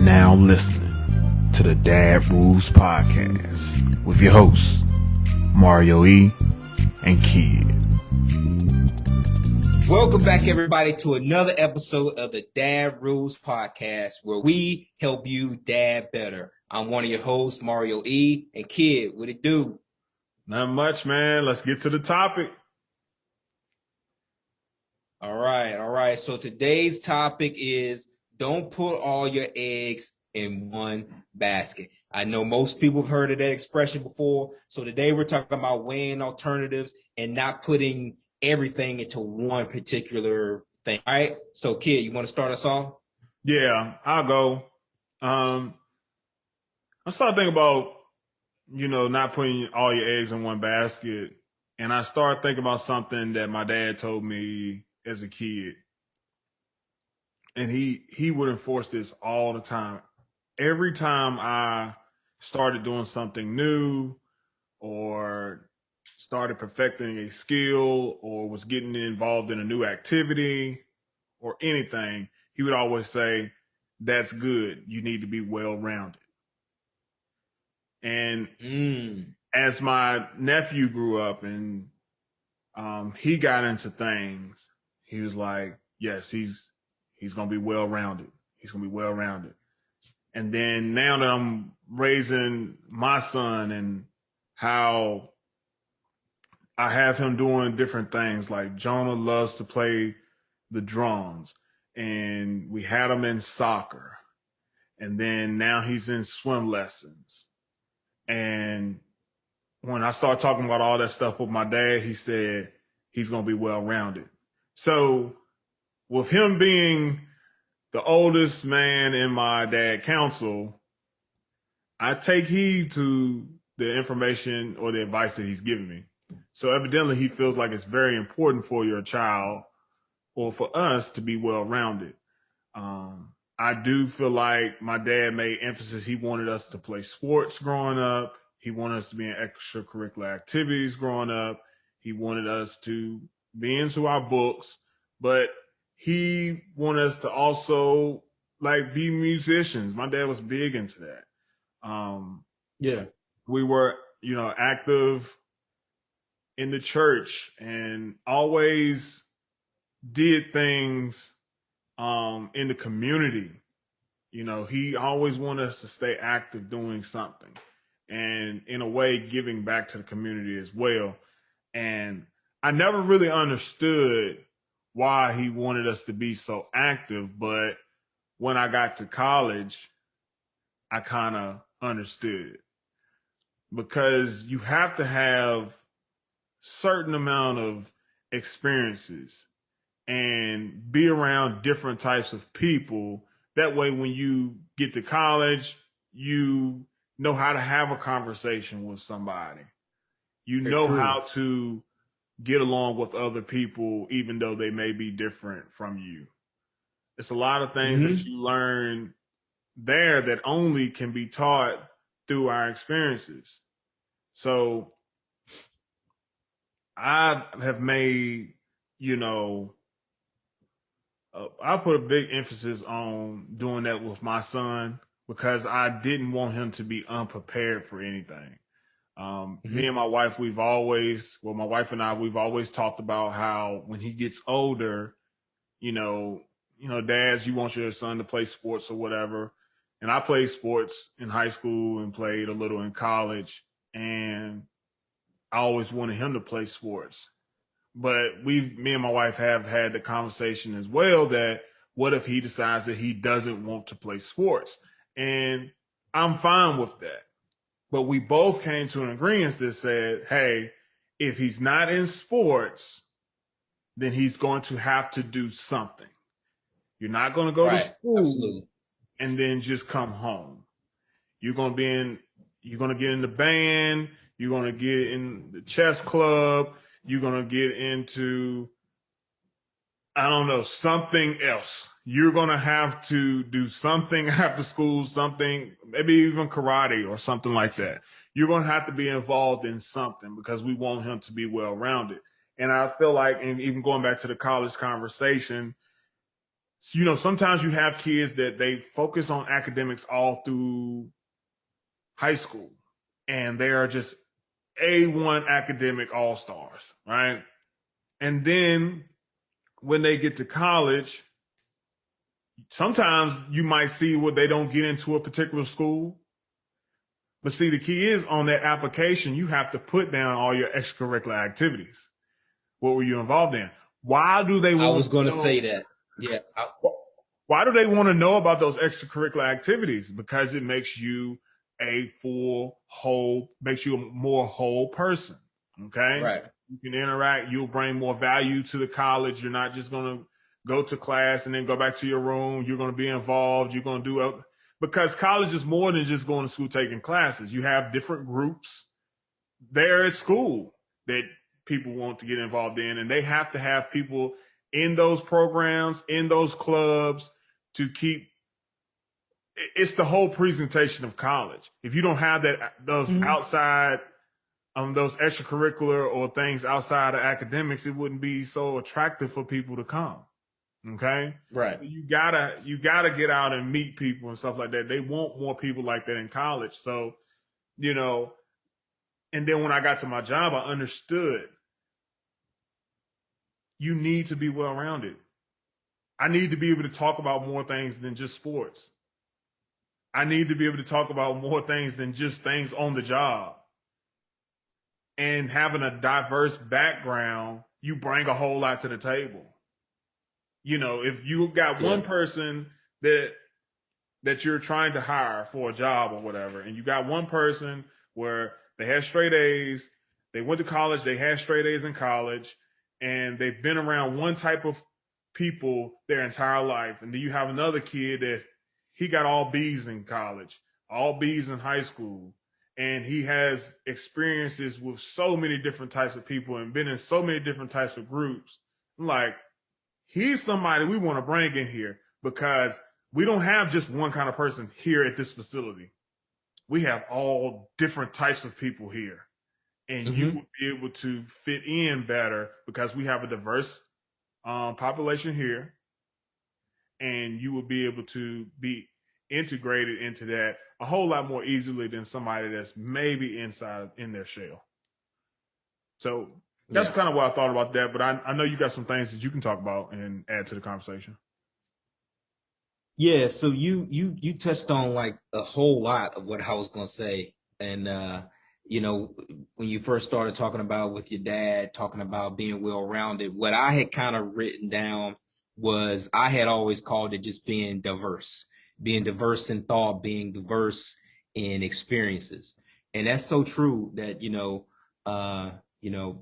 now listening to the Dad Rules Podcast with your hosts, Mario E. and Kid. Welcome back, everybody, to another episode of the Dad Rules Podcast, where we help you dad better. I'm one of your hosts, Mario E. and Kid. What it do? Not much, man. Let's get to the topic. All right. So today's topic is don't put all your eggs in one basket. I know most people have heard of that expression before. So today we're talking about weighing alternatives and not putting everything into one particular thing. All right. So, Kid, you want to start us off? Yeah, I'll go. I started thinking about, not putting all your eggs in one basket. And I started thinking about something that my dad told me as a kid. And he would enforce this all the time. Every time I started doing something new or started perfecting a skill or was getting involved in a new activity or anything, he would always say, "That's good. You need to be well-rounded." And as my nephew grew up and he got into things, he was like, yes, he's going to be well-rounded. He's going to be well-rounded. And then now that I'm raising my son and how I have him doing different things, like Jonah loves to play the drums, and we had him in soccer. And then now he's in swim lessons. And when I started talking about all that stuff with my dad, he said he's going to be well-rounded. So with him being the oldest man in my dad council, I take heed to the information or the advice that he's giving me. So evidently he feels like it's very important for your child or for us to be well-rounded. I do feel like my dad made emphasis. He wanted us to play sports growing up. He wanted us to be in extracurricular activities growing up. He wanted us to be into our books, but he wanted us to also be musicians. My dad was big into that. We were, active in the church and always did things in the community. He always wanted us to stay active doing something and in a way giving back to the community as well. And I never really understood why he wanted us to be so active, but when I got to college, I kind of understood, because you have to have certain amount of experiences and be around different types of people. That way, when you get to college, you know how to have a conversation with somebody. You know how to get along with other people, even though they may be different from you. It's a lot of things that you learn there that only can be taught through our experiences. So I have made, I put a big emphasis on doing that with my son because I didn't want him to be unprepared for anything. Me and my wife, my wife and I, we've always talked about how when he gets older, dads, you want your son to play sports or whatever. And I played sports in high school and played a little in college. And I always wanted him to play sports. But me and my wife have had the conversation as well that what if he decides that he doesn't want to play sports? And I'm fine with that. But we both came to an agreement that said, hey, if he's not in sports, then he's going to have to do something. You're not going to go to school and then just come home. You're going to get in the band. You're going to get in the chess club. You're going to get into, something else. You're going to have to do something after school, something, maybe even karate or something like that. You're going to have to be involved in something because we want him to be well-rounded. And I feel like, and even going back to the college conversation, you know, sometimes you have kids that they focus on academics all through high school, and they are just A1 academic all stars, right? And then when they get to college, sometimes you might see where they don't get into a particular school. But see, the key is on that application, you have to put down all your extracurricular activities. What were you involved in? Why do they I want was going to to know? say that. Yeah. Why do they want to know about those extracurricular activities? Because it makes you a full whole, makes you a more whole person. Okay. Right. You can interact, you'll bring more value to the college. You're not just going to go to class and then go back to your room. You're going to be involved. You're going to do because college is more than just going to school taking classes. You have different groups there at school that people want to get involved in, and they have to have people in those programs, in those clubs to keep. It's the whole presentation of college. If you don't have those outside, those extracurricular or things outside of academics, it wouldn't be so attractive for people to come. Okay, Right. you gotta get out and meet people and stuff like that. They want more people like that in college. So, you know, and then when I got to my job, I understood you need to be well rounded. I need to be able to talk about more things than just sports. I need to be able to talk about more things than just things on the job. And having a diverse background, you bring a whole lot to the table. You know, if you got one person that you're trying to hire for a job or whatever, and you got one person where they had straight A's, they went to college, they had straight A's in college, and they've been around one type of people their entire life. And then you have another kid that he got all B's in college, all B's in high school, and he has experiences with so many different types of people and been in so many different types of groups. I'm like, he's somebody we want to bring in here because we don't have just one kind of person here at this facility. We have all different types of people here. And you would be able to fit in better because we have a diverse population here. And you will be able to be integrated into that a whole lot more easily than somebody that's maybe inside in their shell. So that's kind of what I thought about that. But I know you got some things that you can talk about and add to the conversation. Yeah, so you touched on like a whole lot of what I was gonna say. And you know, when you first started talking about with your dad, talking about being well-rounded, what I had kind of written down was I had always called it just being diverse in thought, being diverse in experiences. And that's so true that,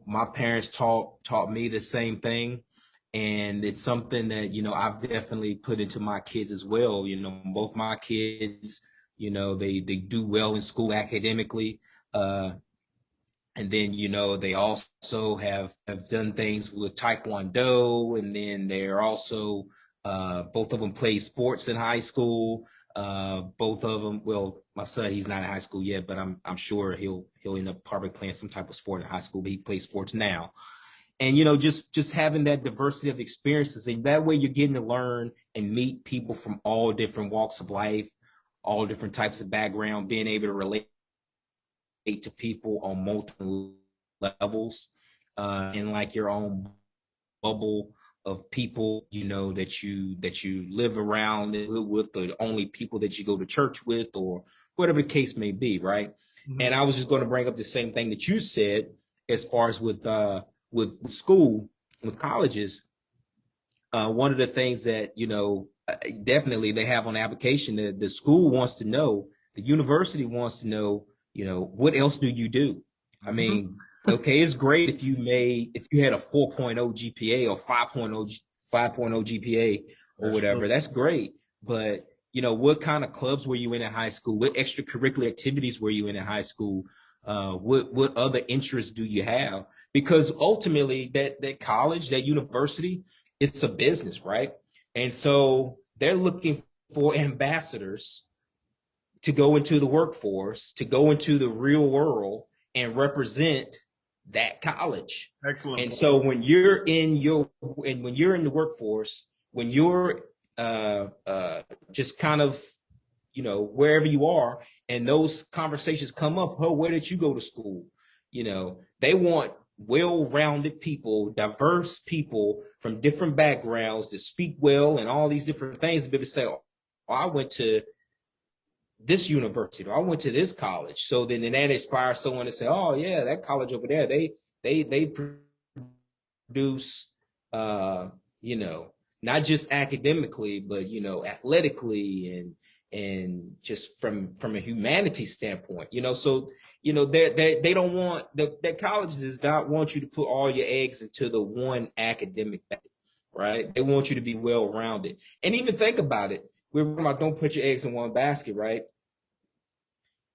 my parents taught me the same thing. And it's something that, I've definitely put into my kids as well. Both my kids, they do well in school academically. And then, they also have done things with Taekwondo, and then they're also, both of them play sports in high school. Both of them, well, my son, he's not in high school yet, but I'm sure he'll end up probably playing some type of sport in high school, but he plays sports now. And, just having that diversity of experiences, and that way you're getting to learn and meet people from all different walks of life, all different types of background, being able to relate to people on multiple levels, in like your own bubble of people, that you live around with, or only people that you go to church with, or whatever the case may be, right? And I was just going to bring up the same thing that you said as far as with school, with colleges. One of the things that definitely they have on the application, the school wants to know, the university wants to know, what else do you do? I mean, okay, it's great if you had a 4.0 GPA or 5.0 GPA or whatever. That's great. But what kind of clubs were you in high school? What extracurricular activities were you in high school? What other interests do you have? Because ultimately that college, that university, it's a business, right? And so they're looking for ambassadors to go into the workforce, to go into the real world and represent that college. Excellent. And so when you're in the workforce, when you're just kind of, wherever you are, and those conversations come up. Oh, where did you go to school? They want well-rounded people, diverse people from different backgrounds that speak well and all these different things to be able to say, oh, I went to this university, or I went to this college. So then that inspires someone to say, oh yeah, that college over there, they produce, uh, not just academically, but athletically and just from a humanity standpoint. So they don't want that college does not want you to put all your eggs into the one academic basket, right? They want you to be well rounded. And even think about it. We're talking about don't put your eggs in one basket, right?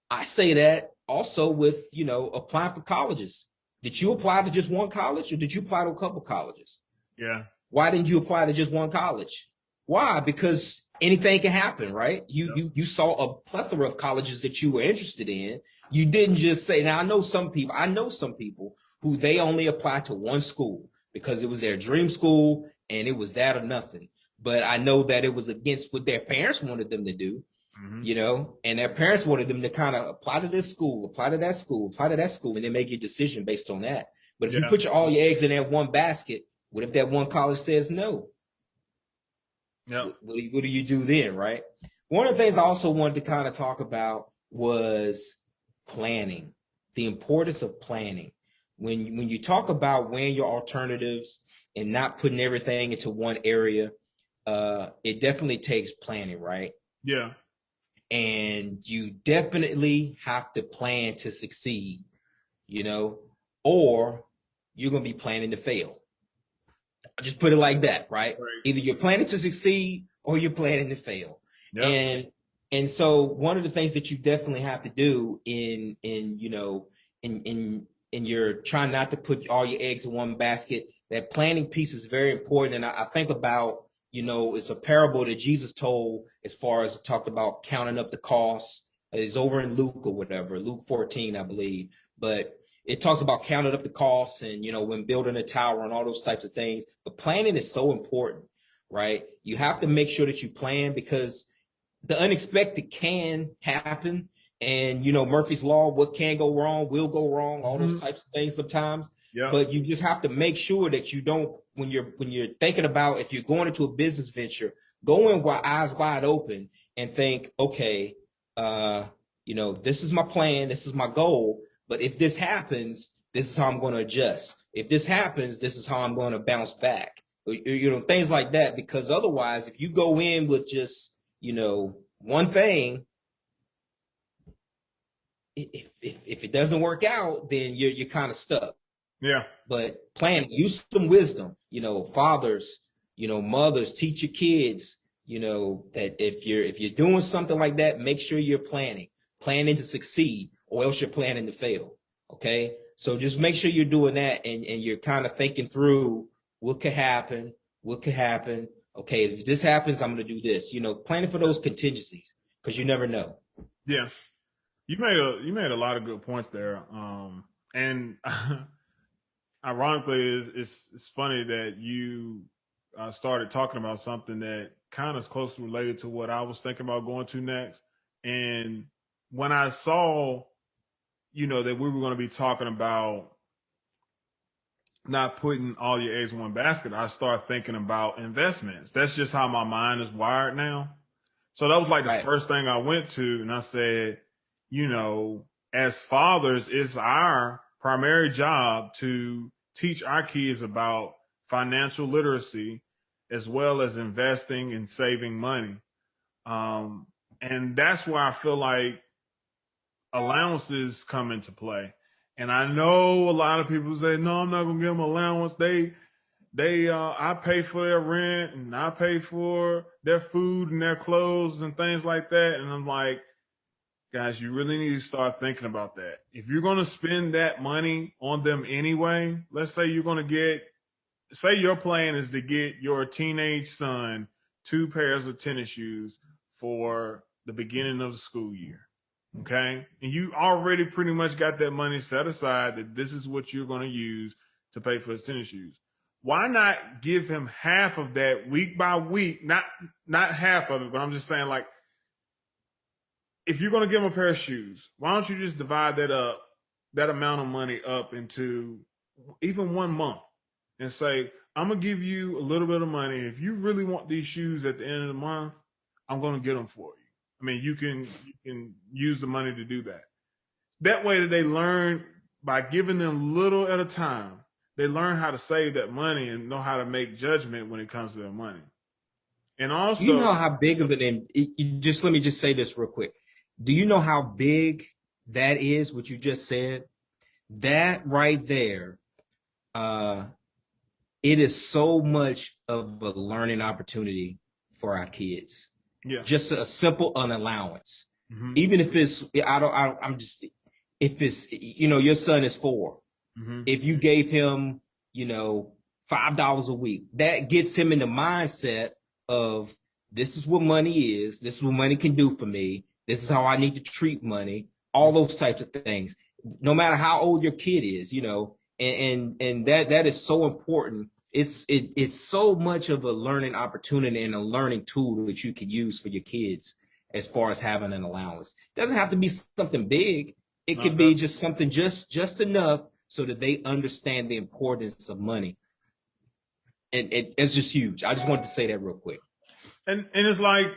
I say that also with applying for colleges. Did you apply to just one college, or did you apply to a couple colleges? Yeah. Why didn't you apply to just one college? Why? Because anything can happen, right? Yep. You saw a plethora of colleges that you were interested in. You didn't just say. Now I know some people who they only applied to one school because it was their dream school and it was that or nothing. But I know that it was against what their parents wanted them to do. And their parents wanted them to kind of apply to this school, apply to that school, apply to that school, and then make your decision based on that. But if you put all your eggs in that one basket, what if that one college says no? Yeah. What do you do then, right? One of the things I also wanted to kind of talk about was planning, the importance of planning. When you talk about weighing your alternatives and not putting everything into one area, it definitely takes planning, right? Yeah. And you definitely have to plan to succeed, or you're going to be planning to fail. I'll just put it like that, right? Either you're planning to succeed or you're planning to fail. Yep. And so one of the things that you definitely have to do in you're trying not to put all your eggs in one basket, that planning piece is very important. And I think about, it's a parable that Jesus told as far as talked about counting up the costs. It's over in Luke or whatever, Luke 14, I believe. But it talks about counting up the costs and, when building a tower and all those types of things. But planning is so important, right? You have to make sure that you plan because the unexpected can happen. And, Murphy's Law, what can go wrong will go wrong, all those types of things sometimes. Yeah. But you just have to make sure that you don't, when you're thinking about if you're going into a business venture, go in with eyes wide open and think, okay, this is my plan, this is my goal. But if this happens, this is how I'm going to adjust. If this happens, this is how I'm going to bounce back. Things like that. Because otherwise, if you go in with just, one thing, if it doesn't work out, then you're kind of stuck. Yeah. But plan, use some wisdom, fathers, mothers, teach your kids, that if you're doing something like that, make sure you're planning to succeed, or else you're planning to fail. Okay. So just make sure you're doing that and you're kind of thinking through what could happen. Okay. If this happens, I'm going to do this, planning for those contingencies because you never know. Yeah. You made a lot of good points there. And ironically, it's funny that you started talking about something that kind of is closely related to what I was thinking about going to next. And when I saw, that we were going to be talking about not putting all your eggs in one basket, I started thinking about investments. That's just how my mind is wired now. So that was like the first thing I went to, and I said, as fathers, it's our primary job to teach our kids about financial literacy as well as investing and saving money. And that's where I feel like allowances come into play. And I know a lot of people say, no, I'm not going to give them allowance. I pay for their rent and I pay for their food and their clothes and things like that. And I'm like, guys, you really need to start thinking about that. If you're going to spend that money on them anyway, let's say you're going to say your plan is to get your teenage son 2 pairs of tennis shoes for the beginning of the school year. Okay. And you already pretty much got that money set aside that this is what you're going to use to pay for his tennis shoes. why not give him half of that week by week? Not half of it, but I'm just saying, like, if you're going to give him a pair of shoes, why don't you just divide that amount of money up into even 1 month and say, I'm going to give you a little bit of money. If you really want these shoes at the end of the month, I'm going to get them for you. I mean, you can use the money to do that. That way that they learn by giving them little at a time, they learn how to save that money and know how to make judgment when it comes to their money. And also, you know how big of just let me just say this real quick. Do you know how big that is, what you just said? That right there, it is so much of a learning opportunity for our kids. yeah. Just a simple an allowance. Mm-hmm. Even if it's, I'm just, if it's, your son is 4. Mm-hmm. If you gave him, $5 a week, that gets him in the mindset of, this is what money is. This is what money can do for me. This is how I need to treat money. All those types of things. No matter how old your kid is, and that is so important. It's so much of a learning opportunity and a learning tool that you can use for your kids as far as having an allowance. It doesn't have to be something big. It could be just something just enough so that they understand the importance of money. And it's just huge. I just wanted to say that real quick. And it's like,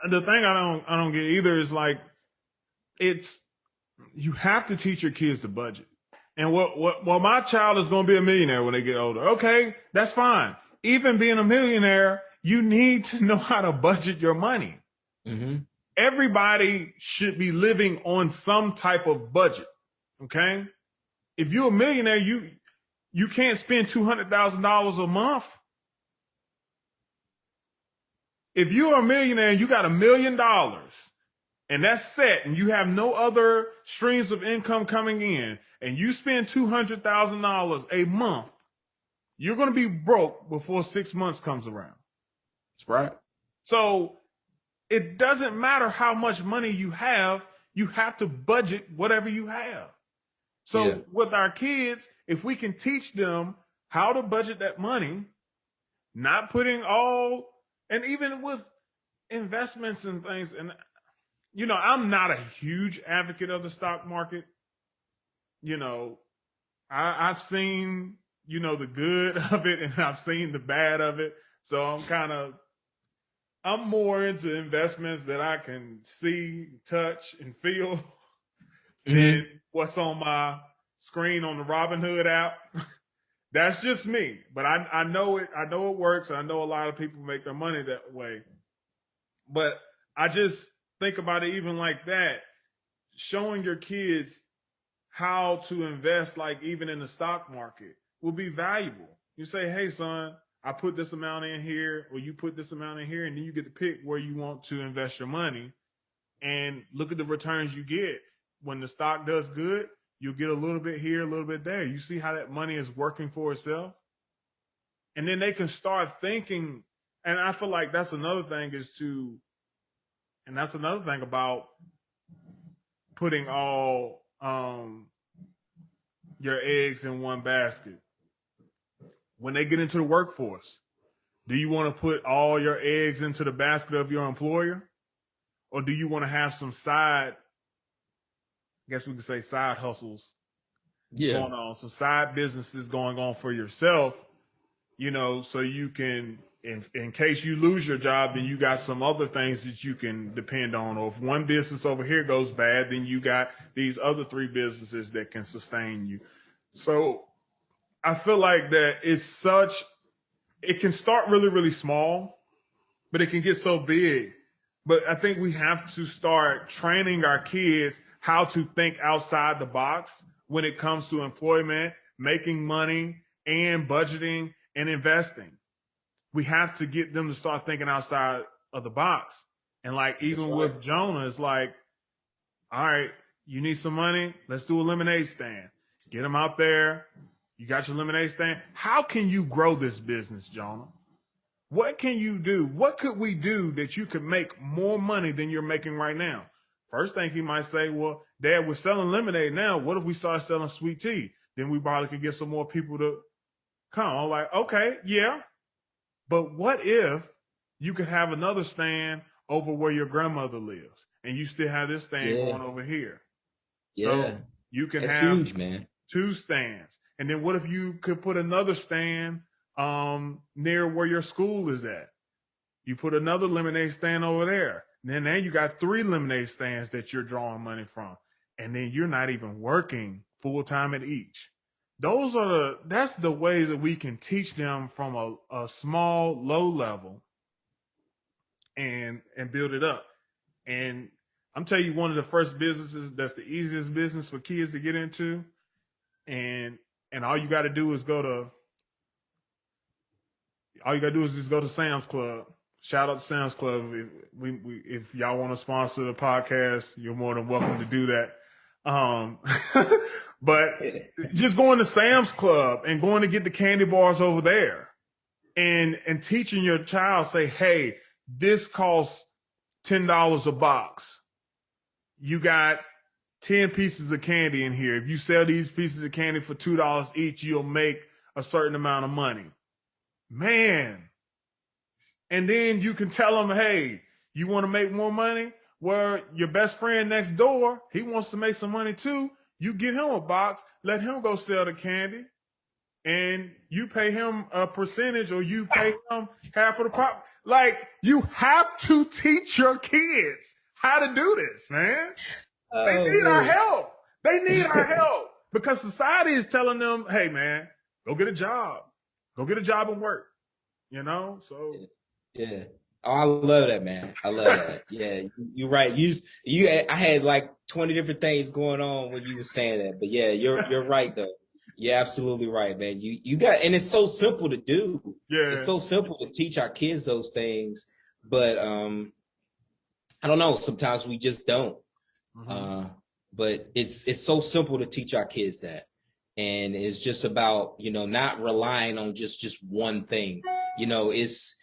the thing I don't get either is, like, you have to teach your kids to budget. And well, my child is going to be a millionaire when they get older. Okay, that's fine. Even being a millionaire, you need to know how to budget your money. Mm-hmm. Everybody should be living on some type of budget. Okay, if you're a millionaire, you can't spend $200,000 a month. If you're a millionaire and you got $1 million and that's set and you have no other streams of income coming in and you spend $200,000 a month, you're going to be broke before 6 months comes around. That's right. So it doesn't matter how much money you have to budget whatever you have. So with our kids, if we can teach them how to budget that money, not putting all, and even with investments and things, and I'm not a huge advocate of the stock market. I've seen, the good of it and I've seen the bad of it. So I'm more into investments that I can see, touch, and feel than what's on my screen on the Robinhood app. That's just me, but I know it works. And I know a lot of people make their money that way. But I just think about it even like that, showing your kids how to invest, like even in the stock market, will be valuable. You say, hey, son, I put this amount in here, or you put this amount in here, and then you get to pick where you want to invest your money and look at the returns you get. When the stock does good, you'll get a little bit here, a little bit there. You see how that money is working for itself. And then they can start thinking, and I feel like that's another thing about putting all your eggs in one basket. When they get into the workforce, do you want to put all your eggs into the basket of your employer? Or do you want to have some side, I guess we could say side hustles going on, some side businesses going on for yourself, so you can, in case you lose your job, then you got some other things that you can depend on. Or if one business over here goes bad, then you got these other 3 businesses that can sustain you. So I feel like that it can start really, really small, but it can get so big. But I think we have to start training our kids how to think outside the box when it comes to employment, making money, and budgeting and investing. We have to get them to start thinking outside of the box. And like, even with Jonah, it's like, all right, you need some money? Let's do a lemonade stand. Get them out there. You got your lemonade stand. How can you grow this business, Jonah? What can you do? What could we do that you could make more money than you're making right now? First thing he might say, well, Dad, we're selling lemonade now. What if we start selling sweet tea? Then we probably could get some more people to come on, like, okay, yeah. But what if you could have another stand over where your grandmother lives and you still have this stand Yeah. going over here? Yeah. So you can That's have huge, man. 2 stands. And then what if you could put another stand near where your school is at? You put another lemonade stand over there. And then you got 3 lemonade stands that you're drawing money from. And then you're not even working full time at each. That's the ways that we can teach them from a small, low level and build it up. And I'm telling you, one of the first businesses that's the easiest business for kids to get into, and all you got to do is just go to Sam's Club. Shout out to Sam's Club. If y'all want to sponsor the podcast, you're more than welcome to do that. But just going to Sam's Club and going to get the candy bars over there, and teaching your child, say, hey, this costs $10 a box. You got 10 pieces of candy in here. If you sell these pieces of candy for $2 each, you'll make a certain amount of money. Man. And then you can tell them, hey, you want to make more money? Well, your best friend next door, he wants to make some money too. You get him a box, let him go sell the candy, and you pay him a percentage, or you pay him half of the profit. Like, you have to teach your kids how to do this, man. They need our help. They need our help because society is telling them, hey, man, go get a job. Go get a job and work, you know? So, yeah. Oh, I love that, man. I love that. Yeah, you're right. I had like 20 different things going on when you were saying that, but yeah, you're right though. You're absolutely right, man. You got, and it's so simple to do. yeah. It's so simple to teach our kids those things, but I don't know. Sometimes we just don't. But it's so simple to teach our kids that, and it's just about, you know, not relying on just one thing. You know, it's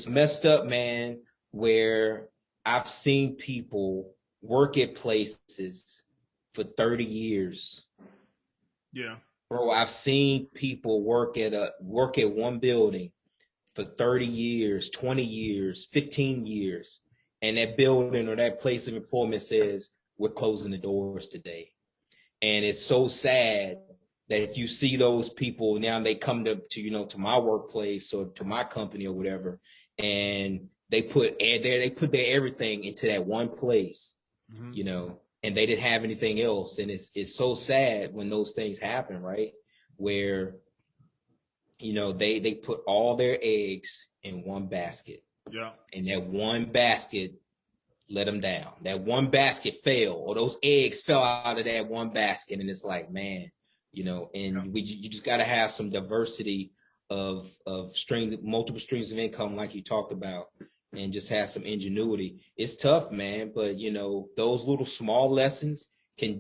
messed up, man, where I've seen people work at places for 30 years. Yeah. Bro, I've seen people work at one building for 30 years, 20 years, 15 years, and that building or that place of employment says, we're closing the doors today. And it's so sad that you see those people now, they come to you know, to my workplace or to my company or whatever, and they put their everything into that one place, you know, and they didn't have anything else. And it's so sad when those things happen, right? Where, you know, they put all their eggs in one basket. Yeah. And that one basket let them down. That one basket fell, or those eggs fell out of that one basket, and it's like, man, you know, and you just got to have some diversity of multiple streams of income, like you talked about, and just have some ingenuity. It's tough, man, but you know, those little small lessons can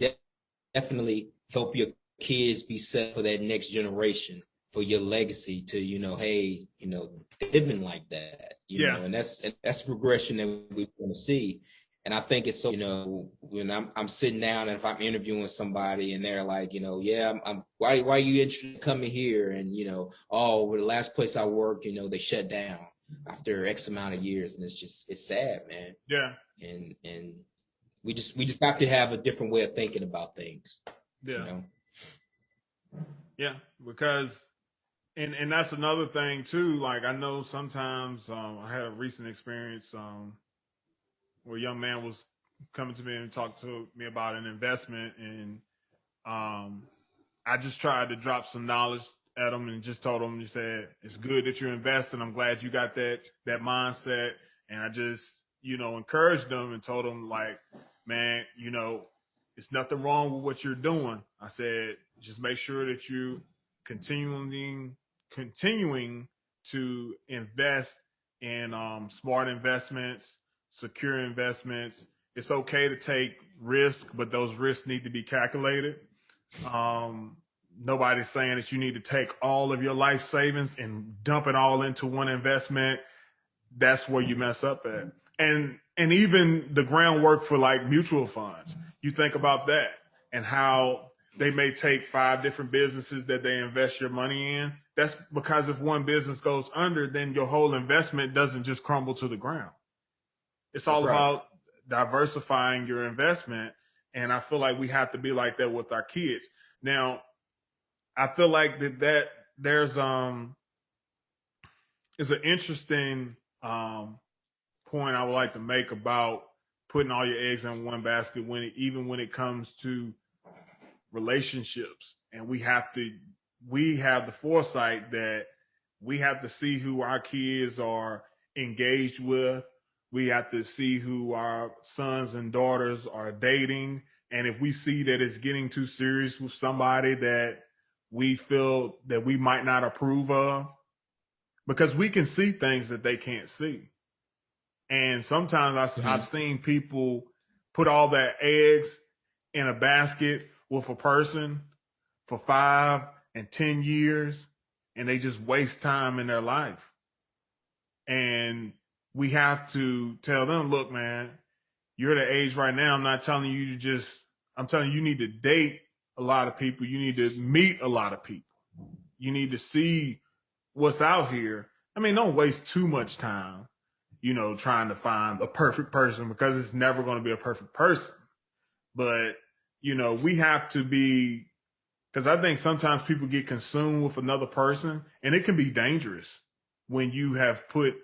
definitely help your kids be set for that next generation, for your legacy to, you know, hey, you know, they've been like that, you know, and that's progression that we want to see. And I think it's so, you know, when I'm sitting down and if I'm interviewing somebody and they're like, you know, yeah, why are you interested in coming here? And, you know, oh, well, the last place I worked, you know, they shut down after X amount of years. And it's sad, man. Yeah. And we just have to have a different way of thinking about things. Yeah. You know? Yeah. Because, and that's another thing too. Like, I know sometimes I had a recent experience where a young man was coming to me and talked to me about an investment, and I just tried to drop some knowledge at him and just told him, you said, it's good that you're investing. I'm glad you got that mindset. And I just, you know, encouraged him and told him, like, man, you know, it's nothing wrong with what you're doing. I said, just make sure that you continuing to invest in smart investments, secure investments. It's okay to take risk, but those risks need to be calculated. Nobody's saying that you need to take all of your life savings and dump it all into one investment. That's where you mess up at. And even the groundwork for like mutual funds, you think about that and how they may take 5 different businesses that they invest your money in. That's because if one business goes under, then your whole investment doesn't just crumble to the ground. It's all about diversifying your investment. And I feel like we have to be like that with our kids. Now, I feel like that there's is an interesting point I would like to make about putting all your eggs in one basket even when it comes to relationships. And we have the foresight that we have to see who our kids are engaged with. We have to see who our sons and daughters are dating. And if we see that it's getting too serious with somebody that we feel that we might not approve of, because we can see things that they can't see. And sometimes I've seen people put all their eggs in a basket with a person for 5 and 10 years, and they just waste time in their life. And we have to tell them, look, man, you're at the age right now. I'm not telling you I'm telling you need to date a lot of people. You need to meet a lot of people. You need to see what's out here. I mean, don't waste too much time, trying to find a perfect person, because it's never going to be a perfect person. But, we have to be, because I think sometimes people get consumed with another person, and it can be dangerous when you have put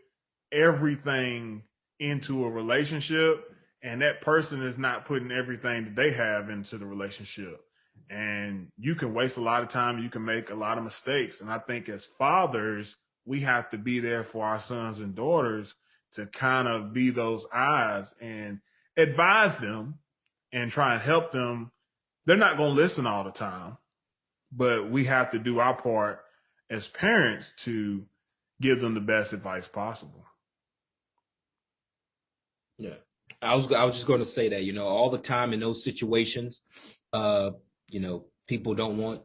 everything into a relationship and that person is not putting everything that they have into the relationship. And you can waste a lot of time. You can make a lot of mistakes. And I think as fathers, we have to be there for our sons and daughters to kind of be those eyes and advise them and try and help them. They're not going to listen all the time, but we have to do our part as parents to give them the best advice possible. Yeah. I was just going to say that, all the time in those situations, people don't want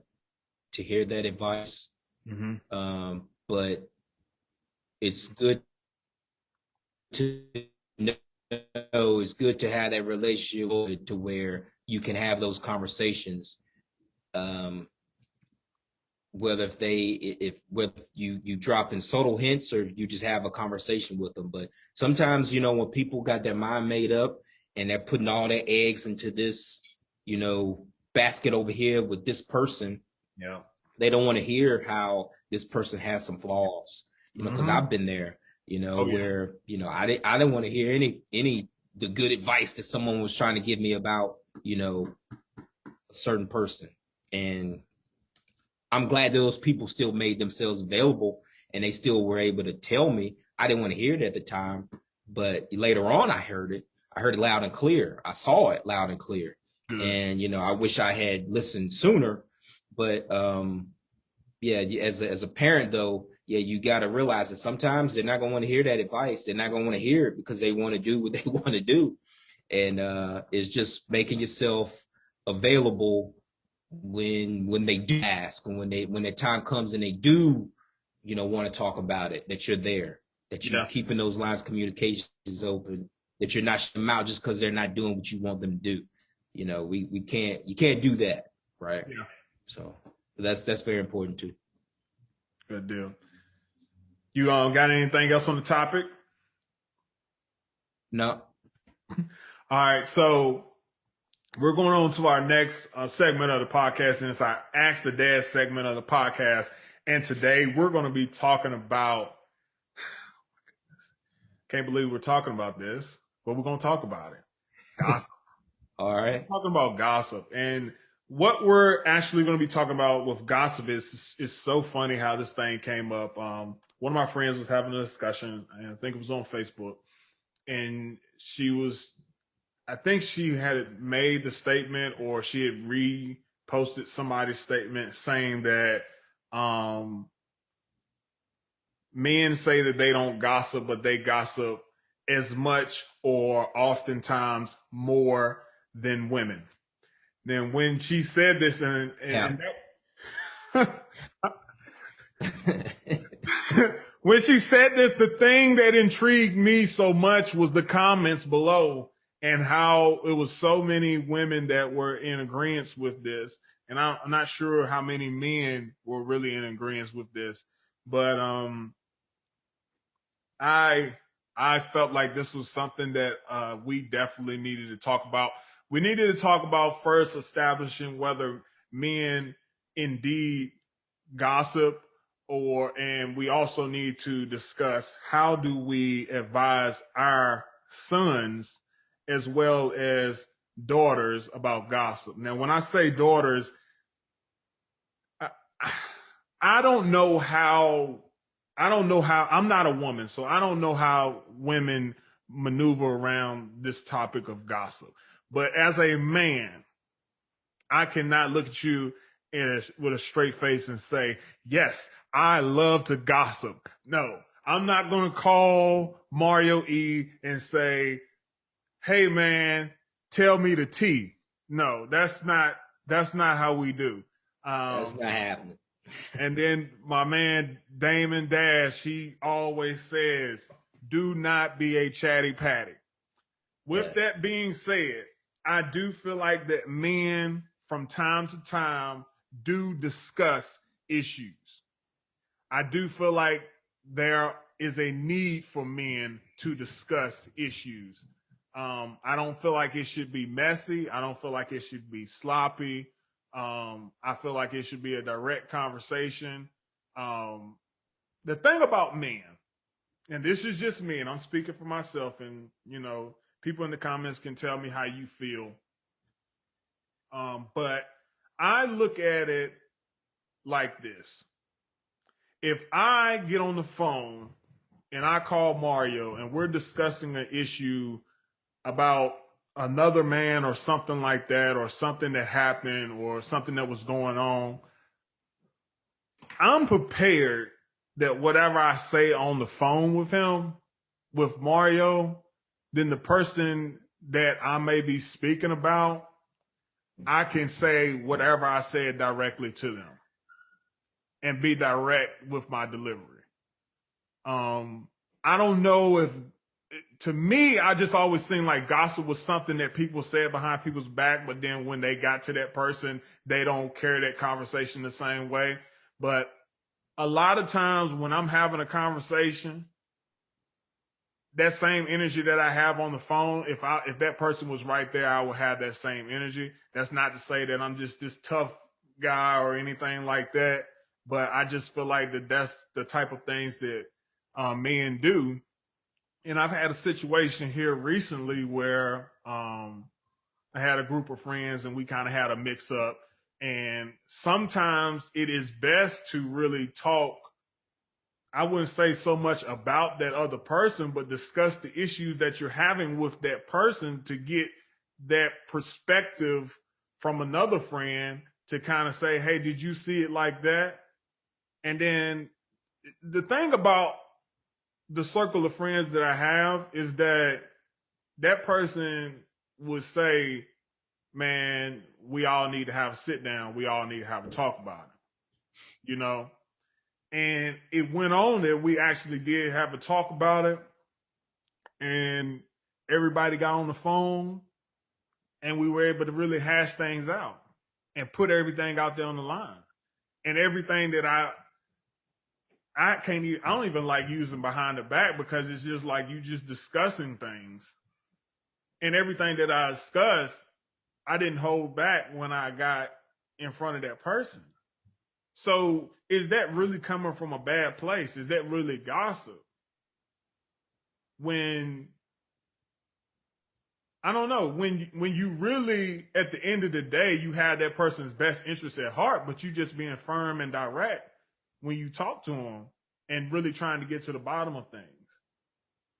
to hear that advice. Mm-hmm. But it's good to know, it's good to have that relationship to where you can have those conversations. Whether you drop in subtle hints or you just have a conversation with them. But sometimes, when people got their mind made up and they're putting all their eggs into this, basket over here with this person, they don't want to hear how this person has some flaws, because I've been there, where, I didn't want to hear any the good advice that someone was trying to give me about, a certain person. And I'm glad those people still made themselves available and they still were able to tell me. I didn't want to hear it at the time, but later on I heard it loud and clear. I saw it loud and clear. Good. And, I wish I had listened sooner, but, as a parent though, you got to realize that sometimes they're not going to want to hear that advice. They're not going to want to hear it because they want to do what they want to do. And, it's just making yourself available when they do ask, and when the time comes and they do, want to talk about it, that you're there, that you're keeping those lines of communications open, that you're not shutting them out just because they're not doing what you want them to do. You can't do that, right? Yeah. So that's very important too. Good deal. You got anything else on the topic? No. All right, so we're going on to our next segment of the podcast, and it's our Ask the Dad segment of the podcast. And today we're going to be talking about, can't believe we're talking about this, but we're going to talk about it. Gossip. All right. We're talking about gossip. And what we're actually going to be talking about with gossip is so funny how this thing came up. One of my friends was having a discussion, and I think it was on Facebook, and I think she had made the statement, or she had reposted somebody's statement saying that men say that they don't gossip, but they gossip as much or oftentimes more than women. Then when she said this, when she said this, the thing that intrigued me so much was the comments below, and how it was so many women that were in agreement with this. and I'm not sure how many men were really in agreement with this, but I I felt like this was something that we definitely needed to talk about. We needed to talk about first establishing whether men indeed gossip, and we also need to discuss how do we advise our sons as well as daughters about gossip. Now, when I say daughters, I, I don't know how I'm not a woman, so I don't know how women maneuver around this topic of gossip. But as a man, I cannot look at you with a straight face and say, yes, I love to gossip. No, I'm not going to call Mario E and say, hey man, tell me the tea. No, that's not how we do. That's not happening. And then my man Damon Dash, he always says, do not be a chatty patty. With that being said, I do feel like that men from time to time do discuss issues. I do feel like there is a need for men to discuss issues. I don't feel like it should be messy. I don't feel like it should be sloppy. I feel like it should be a direct conversation. The thing about men, and this is just me, and I'm speaking for myself, and people in the comments can tell me how you feel. But I look at it like this. If I get on the phone and I call Mario and we're discussing an issue about another man or something like that, or something that happened or something that was going on, I'm prepared that whatever I say on the phone with him, with Mario, then the person that I may be speaking about, I can say whatever I said directly to them and be direct with my delivery. I don't know if, to me, I just always seemed like gossip was something that people said behind people's back, but then when they got to that person, they don't carry that conversation the same way. But a lot of times when I'm having a conversation, that same energy that I have on the phone, if that person was right there, I would have that same energy. That's not to say that I'm just this tough guy or anything like that, but I just feel like that's the type of things that men do. And I've had a situation here recently where I had a group of friends and we kind of had a mix up. And sometimes it is best to really talk, I wouldn't say so much about that other person, but discuss the issues that you're having with that person to get that perspective from another friend to kind of say, hey, did you see it like that? And then the thing about the circle of friends that I have is that that person would say, man, we all need to have a sit down. We all need to have a talk about it, And it went on that we actually did have a talk about it. And everybody got on the phone and we were able to really hash things out and put everything out there on the line. And everything that I don't even like using behind the back, because it's just like you just discussing things. And everything that I discussed, I didn't hold back when I got in front of that person. So is that really coming from a bad place? Is that really gossip? When, I don't know, when you really, at the end of the day, you have that person's best interest at heart, but you just being firm and direct when you talk to them and really trying to get to the bottom of things.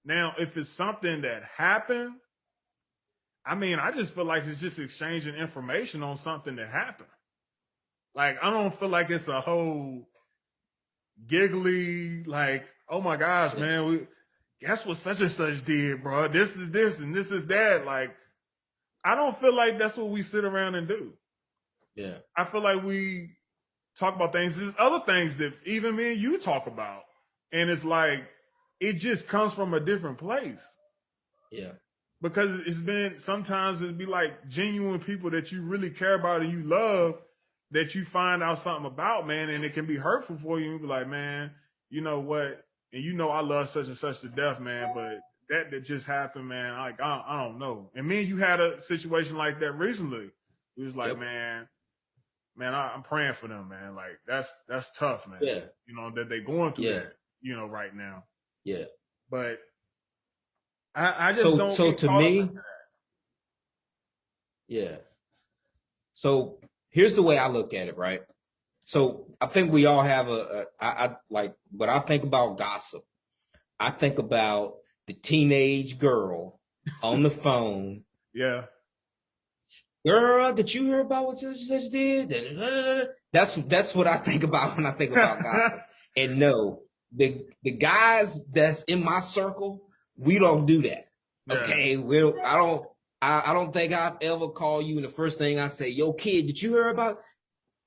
Now, if it's something that happened, I mean, I just feel like it's just exchanging information on something that happened. Like, I don't feel like it's a whole giggly, like, oh my gosh, man, guess what such and such did, bro? This is this and this is that. Like, I don't feel like that's what we sit around and do. Yeah. I feel like we talk about things. There's other things that even me and you talk about. And it's like, it just comes from a different place. Yeah. Because sometimes it'd be like genuine people that you really care about and you love, that you find out something about, man, and it can be hurtful for you. And be like, man, you know what? And you know I love such and such to death, man, but that just happened, man. Like I don't know. And me and you had a situation like that recently. It was like, Yep. man, I'm praying for them, man. Like that's tough, man. Yeah. You know that they going through Yeah. that, you know, right now. Yeah. But I just don't So get to caught up me, into that. yeah. So here's the way I look at it, right? So I think we all have I like when I think about gossip, I think about the teenage girl on the phone. Yeah. Girl, did you hear about what such did? That's what I think about when I think about gossip. And no, the guys that's in my circle, we don't do that. Yeah. Okay, I don't think I've ever called you and the first thing I say, yo, kid, did you hear about?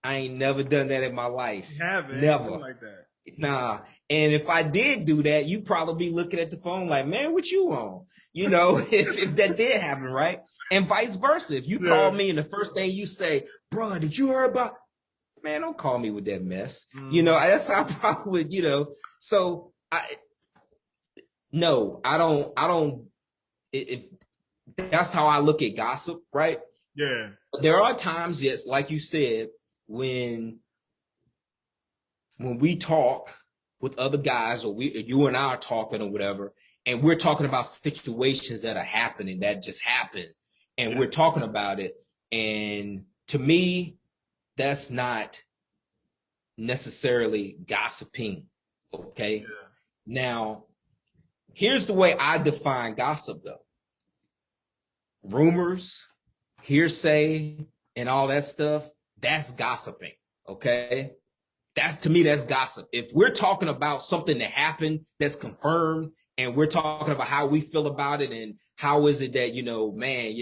I ain't never done that in my life. You have it. Never. Like that. Nah. And if I did do that, you probably be looking at the phone like, man, what you on? You know, if that did happen, right? And vice versa. If you call me and the first thing you say, bro, did you hear about? Man, don't call me with that mess. You know, that's how I probably would, you know. So no, I don't, if that's how I look at gossip, right? Yeah. But there are times, yes, like you said, when we talk with other guys or you and I are talking or whatever, and we're talking about situations that are happening that just happened, and we're talking about it. And to me, that's not necessarily gossiping. Okay. Yeah. Now, here's the way I define gossip though. Rumors, hearsay, and all that stuff, that's gossiping. Okay. That's to me, that's gossip. If we're talking about something that happened that's confirmed, and we're talking about how we feel about it, and how is it that, you know, man,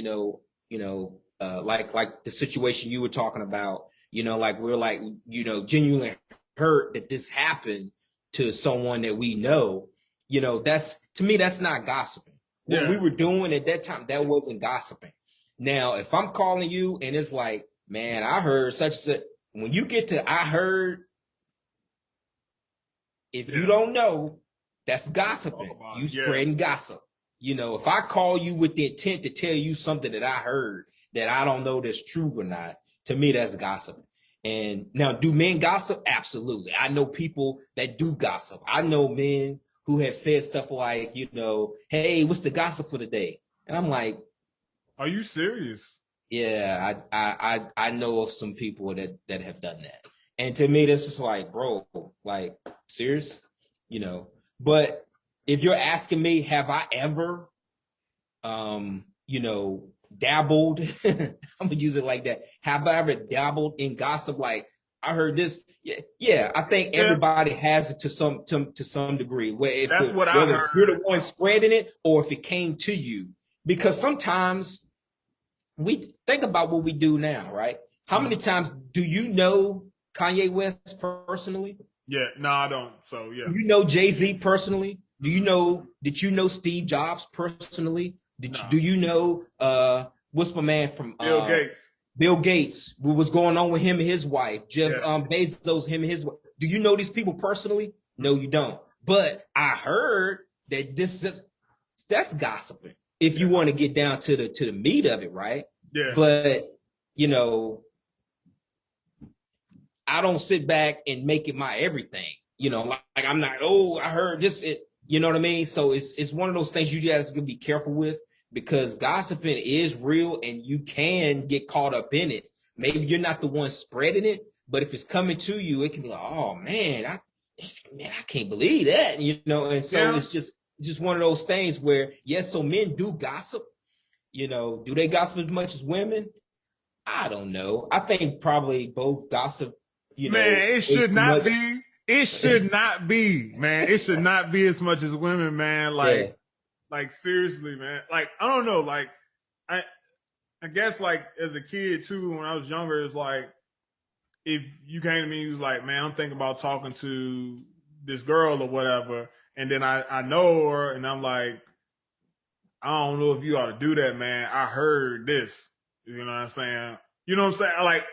like the situation you were talking about, you know, like we're like, you know, genuinely hurt that this happened to someone that we know, you know, that's to me, that's not gossiping. What we were doing at that time, that wasn't gossiping. Now, if I'm calling you and it's like, man, I heard such and such, when you get to I heard, if you don't know, that's gossiping. You spreading gossip. You know, if I call you with the intent to tell you something that I heard that I don't know that's true or not, to me, that's gossiping. And now, do men gossip? Absolutely. I know people that do gossip. I know men who have said stuff like, you know, hey, what's the gossip for the day? And I'm like, are you serious? Yeah, I know of some people that have done that. And to me, this is like, bro, like, serious, you know. But if you're asking me, have I ever, you know, dabbled? I'm gonna use it like that. Have I ever dabbled in gossip? Like, I heard this. Yeah. I think everybody has it to some degree. That's what I whether heard. you're the one spreading it or if it came to you, because sometimes we think about what we do now, right? How many times do you know Kanye West personally? Yeah, no, I don't. So yeah. Do you know Jay-Z personally? Did you know Steve Jobs personally? Do you know what's my man from Bill Gates? Bill Gates, what was going on with him and his wife, Jeff Bezos, him and his wife. Do you know these people personally? No, you don't. But I heard that that's gossiping. If you want to get down to the meat of it, right? Yeah. But you know, I don't sit back and make it my everything. You know, like I'm not, oh, I heard this, you know what I mean? So it's one of those things you guys can be careful with, because gossiping is real and you can get caught up in it. Maybe you're not the one spreading it, but if it's coming to you, it can be like, oh man, I can't believe that, you know? And so it's just one of those things where, yes, so men do gossip. You know, do they gossip as much as women? I don't know. I think probably both gossip. You know, man, it should not be. It should not be, man. It should not be as much as women, man. Like seriously, man. Like I don't know. Like I guess like as a kid too, when I was younger, it's like if you came to me, you was like, man, I'm thinking about talking to this girl or whatever, and then I know her, and I'm like, I don't know if you ought to do that, man. I heard this. You know what I'm saying? You know what I'm saying? Like,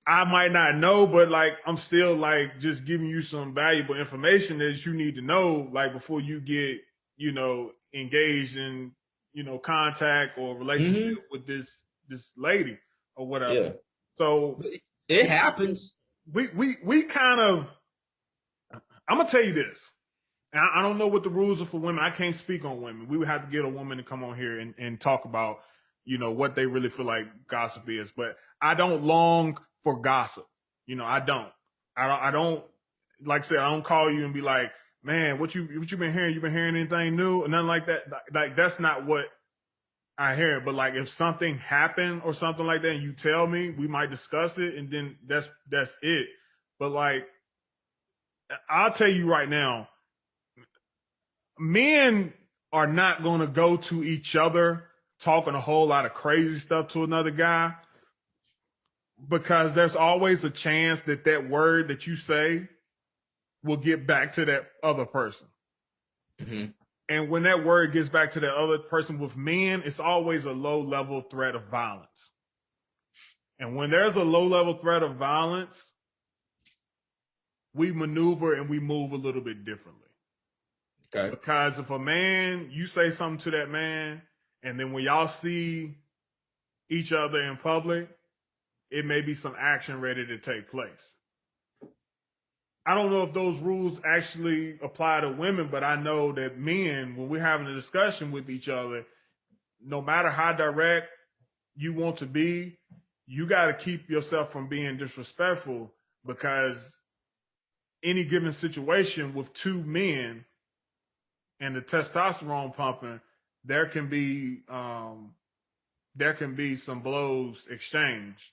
I might not know, but like I'm still like just giving you some valuable information that you need to know, like before you get, engaged in, contact or relationship Hmm. with this lady or whatever. Yeah, So it happens. we kind of, I'm gonna tell you this. I don't know what the rules are for women. I can't speak on women. We would have to get a woman to come on here and talk about, what they really feel like gossip is. But I don't long for gossip. I don't. I don't like I said, I don't call you and be like, man, what you been hearing? You been hearing anything new? Or nothing like that. Like that's not what I hear. But like if something happened or something like that and you tell me, we might discuss it and then that's it. But like I'll tell you right now, men are not going to go to each other talking a whole lot of crazy stuff to another guy because there's always a chance that that word that you say will get back to that other person. Hmm. And when that word gets back to that other person with men, it's always a low level threat of violence. And when there's a low level threat of violence, we maneuver and we move a little bit differently. Okay. Because if a man, you say something to that man, and then when y'all see each other in public, it may be some action ready to take place. I don't know if those rules actually apply to women, but I know that men, when we're having a discussion with each other, no matter how direct you want to be, you got to keep yourself from being disrespectful because any given situation with two men and the testosterone pumping, there can be some blows exchanged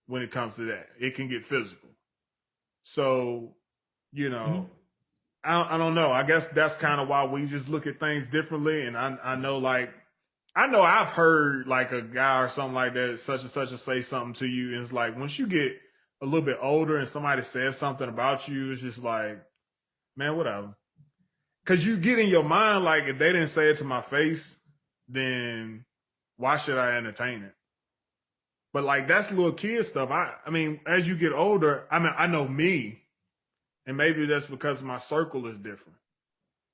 when it comes to that. It can get physical. So, you know, Hmm. I don't know. I guess that's kind of why we just look at things differently. And I know, like, I know I've heard like a guy or something like that, such and such, and say something to you. And it's like, once you get a little bit older and somebody says something about you, it's just like, man, whatever. Cause you get in your mind, like, if they didn't say it to my face, then why should I entertain it? But like, that's little kid stuff. I mean, as you get older, I mean, I know me, and maybe that's because my circle is different.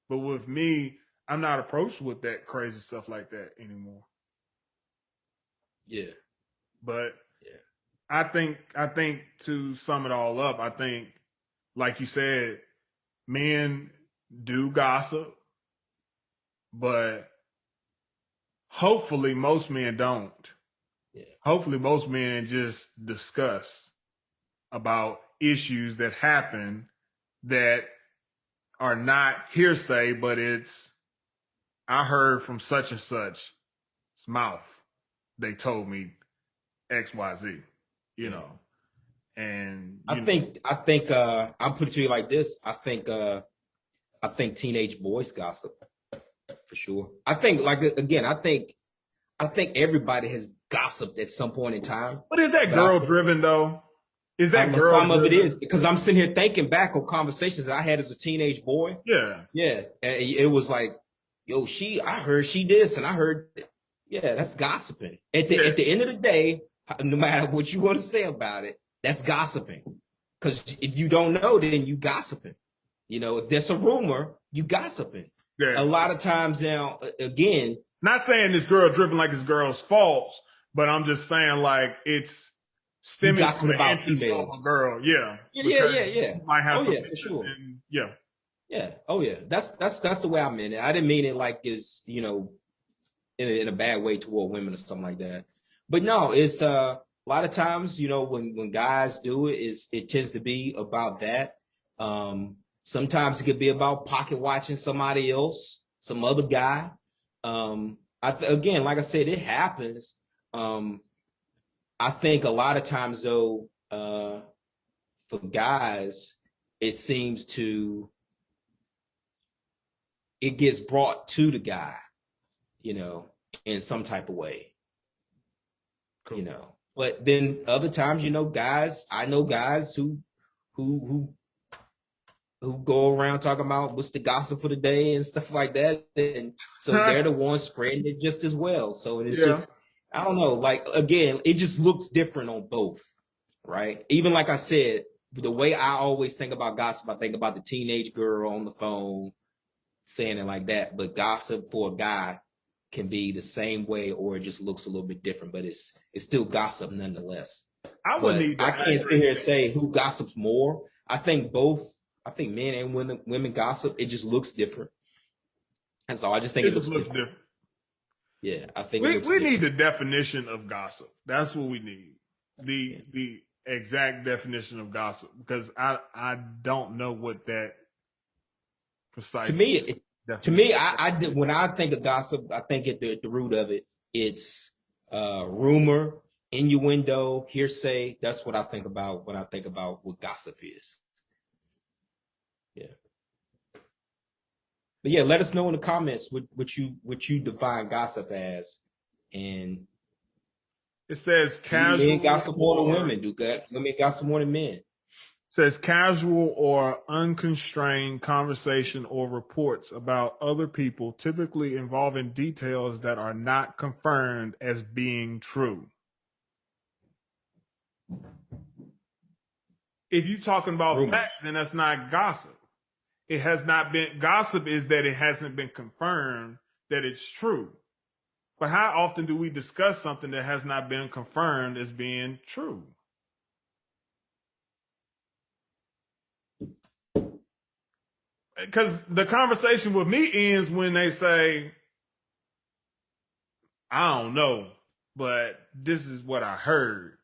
But with me, I'm not approached with that crazy stuff like that anymore. Yeah. But Yeah. I think to sum it all up, I think, like you said, men do gossip, but hopefully most men don't. Yeah. Hopefully most men just discuss about issues that happen that are not hearsay, but it's I heard from such and such's mouth. They told me XYZ, you Yeah. know. And I think I'll put it to you like this. I think teenage boys gossip for sure. I think like again, I think everybody has gossiped at some point in time, but is that but I girl think driven though? Is that girl some of it driven? is because I'm sitting here thinking back on conversations that I had as a teenage boy. Yeah. Yeah, and it was like, yo, I heard she this, and I heard, yeah, that's gossiping. Yeah. At the end of the day, no matter what you want to say about it, that's gossiping. Because if you don't know, then you gossiping. You know, if there's a rumor, you gossiping. A Yeah. lot of times now, again, Not saying this girl driven like it's girl's fault, but I'm just saying like it's you stemming from gossiping the about interest of females. a girl. Yeah. Yeah, Because yeah, yeah, yeah. you might have Oh some yeah, for interest sure. in, yeah. Yeah. Oh yeah. That's the way I meant it. I didn't mean it like is in a bad way toward women or something like that. But no, it's a lot of times, when guys do it, it tends to be about that. Sometimes it could be about pocket watching somebody else, some other guy. Again, like I said, it happens. I think a lot of times though, for guys, it seems to it gets brought to the guy, you know, in some type of way. Cool. But then other times, guys, I know guys who who go around talking about what's the gossip for the day and stuff like that. And so they're the ones spreading it just as well. So it's Yeah. just, I don't know, like again, it just looks different on both. right? Even like I said, the way I always think about gossip, I think about the teenage girl on the phone saying it like that. But gossip for a guy can be the same way, or it just looks a little bit different, but it's still gossip nonetheless. I would But need to I can't sit here and say who gossips more. I think men and women gossip. It just looks different. And so I just think It it just looks looks different. different. Yeah, I think We need the definition of gossip. That's what we need. The exact definition of gossip, because I don't know what that precise. To me, I did when I think of gossip, I think at the root of it, it's rumor, innuendo, hearsay. That's what I think about when I think about what gossip is. Yeah. But yeah, let us know in the comments what you define gossip as, and it says do casual. men gossip more than women? Do women gossip more than men? Says casual or unconstrained conversation or reports about other people, typically involving details that are not confirmed as being true. If you're talking about Rumors. facts, then that's not gossip. It has not been gossip is that it hasn't been confirmed that it's true. But how often do we discuss something that has not been confirmed as being true? Because the conversation with me ends when they say, I don't know, but this is what I heard.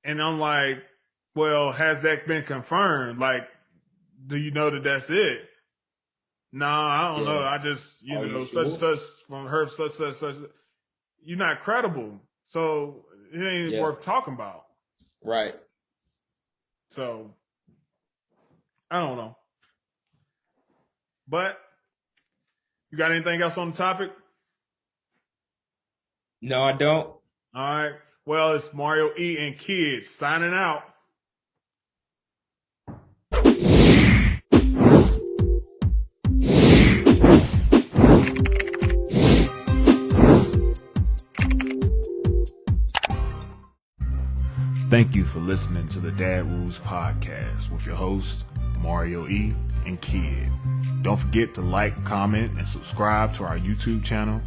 And I'm like, well, has that been confirmed? Like, do you know that that's it? No, I don't know. I just, such such from her, such. You're not credible. So it ain't worth talking about. Right. So I don't know. But you got anything else on the topic? No, I don't. All right. Well, it's Mario E and Kids signing out. Thank you for listening to the Dad Rules Podcast with your hosts, Mario E and Kid. Don't forget to like, comment, and subscribe to our YouTube channel.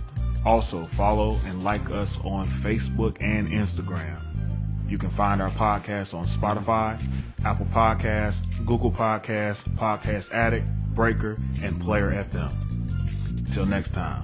Also, follow and like us on Facebook and Instagram. You can find our podcast on Spotify, Apple Podcasts, Google Podcasts, Podcast Addict, Breaker, and Player FM. Till next time.